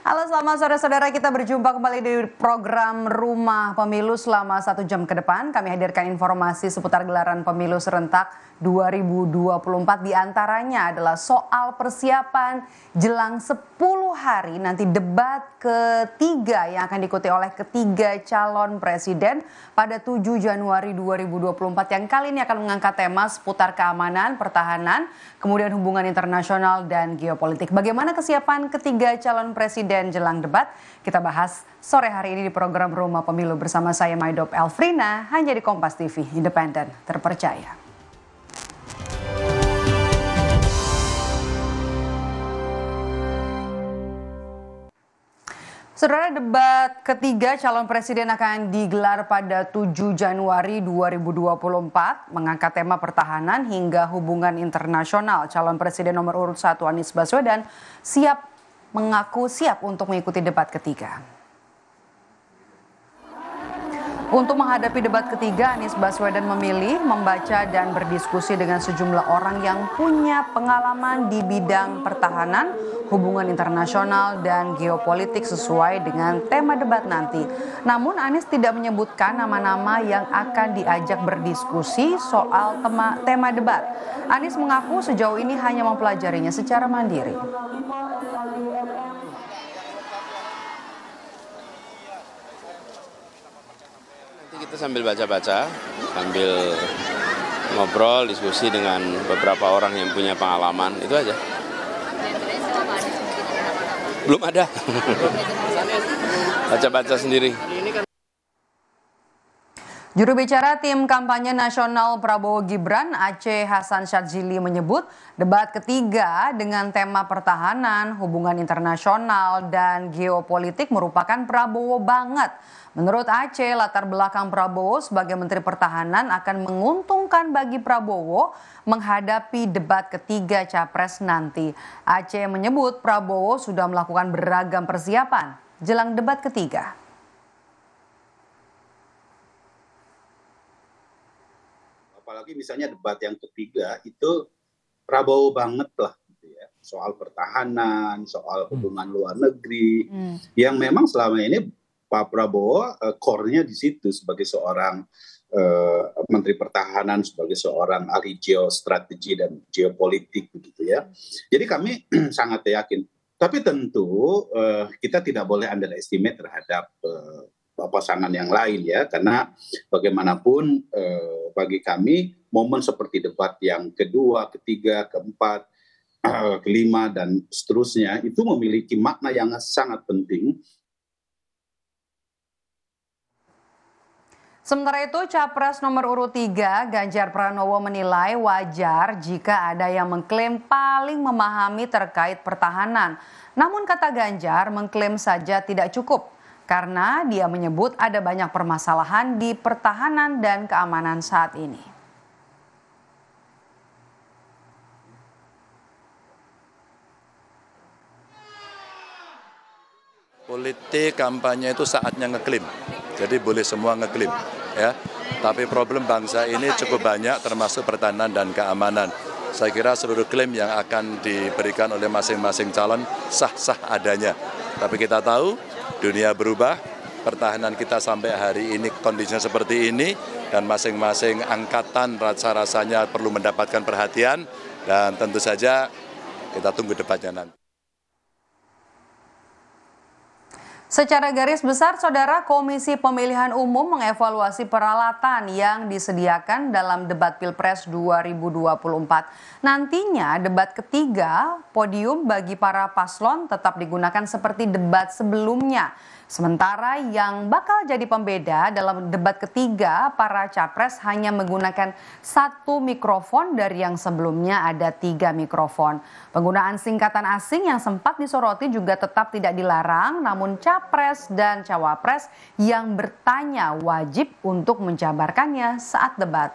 Halo, selamat sore saudara. Kita berjumpa kembali di program Rumah Pemilu selama 1 jam ke depan. Kami hadirkan informasi seputar gelaran pemilu serentak 2024. Di antaranya adalah soal persiapan jelang 10 hari nanti debat ketiga yang akan diikuti oleh ketiga calon presiden pada 7 Januari 2024 yang kali ini akan mengangkat tema seputar keamanan, pertahanan, kemudian hubungan internasional dan geopolitik. Bagaimana kesiapan ketiga calon presiden jelang debat? Kita bahas sore hari ini di program Rumah Pemilu bersama saya Maidop Elfrina, hanya di Kompas TV, independen, terpercaya. Saudara, debat ketiga calon presiden akan digelar pada 7 Januari 2024, mengangkat tema pertahanan hingga hubungan internasional. Calon presiden nomor urut 1 Anies Baswedan mengaku siap untuk mengikuti debat ketiga. Untuk menghadapi debat ketiga, Anies Baswedan memilih membaca dan berdiskusi dengan sejumlah orang yang punya pengalaman di bidang pertahanan, hubungan internasional, dan geopolitik sesuai dengan tema debat nanti. Namun Anies tidak menyebutkan nama-nama yang akan diajak berdiskusi soal tema debat. Anies mengaku sejauh ini hanya mempelajarinya secara mandiri. Kita sambil baca-baca, sambil ngobrol, diskusi dengan beberapa orang yang punya pengalaman, itu aja. Belum ada. Baca-baca sendiri. Juru bicara tim kampanye nasional Prabowo Gibran, Aceh Hasan Syadzili menyebut debat ketiga dengan tema pertahanan, hubungan internasional, dan geopolitik merupakan Prabowo banget. Menurut Aceh, latar belakang Prabowo sebagai Menteri Pertahanan akan menguntungkan bagi Prabowo menghadapi debat ketiga Capres nanti. Aceh menyebut Prabowo sudah melakukan beragam persiapan jelang debat ketiga. Apalagi misalnya debat yang ketiga itu Prabowo banget lah gitu ya. Soal pertahanan, soal hubungan luar negeri yang memang selama ini Pak Prabowo core-nya di situ sebagai seorang Menteri Pertahanan, sebagai seorang ahli geostrategi dan geopolitik begitu ya. Jadi kami sangat yakin. Tapi tentu kita tidak boleh underestimate terhadap pasangan yang lain ya, karena bagaimanapun bagi kami momen seperti debat yang kedua, ketiga, keempat, kelima dan seterusnya itu memiliki makna yang sangat penting. Sementara itu, Capres nomor urut 3 Ganjar Pranowo menilai wajar jika ada yang mengklaim paling memahami terkait pertahanan. Namun kata Ganjar mengklaim saja tidak cukup karena dia menyebut ada banyak permasalahan di pertahanan dan keamanan saat ini. Politik kampanye itu saatnya ngeklaim. Jadi boleh semua ngeklaim, ya. Tapi problem bangsa ini cukup banyak, termasuk pertahanan dan keamanan. Saya kira seluruh klaim yang akan diberikan oleh masing-masing calon sah-sah adanya. Tapi kita tahu dunia berubah, pertahanan kita sampai hari ini kondisinya seperti ini, dan masing-masing angkatan rasa-rasanya perlu mendapatkan perhatian, dan tentu saja kita tunggu debatnya nanti. Secara garis besar, Saudara, Komisi Pemilihan Umum mengevaluasi peralatan yang disediakan dalam debat Pilpres 2024. Nantinya debat ketiga, podium bagi para paslon tetap digunakan seperti debat sebelumnya. Sementara yang bakal jadi pembeda dalam debat ketiga, para capres hanya menggunakan 1 mikrofon dari yang sebelumnya ada 3 mikrofon. Penggunaan singkatan asing yang sempat disoroti juga tetap tidak dilarang, namun capres dan cawapres yang bertanya wajib untuk menjabarkannya saat debat.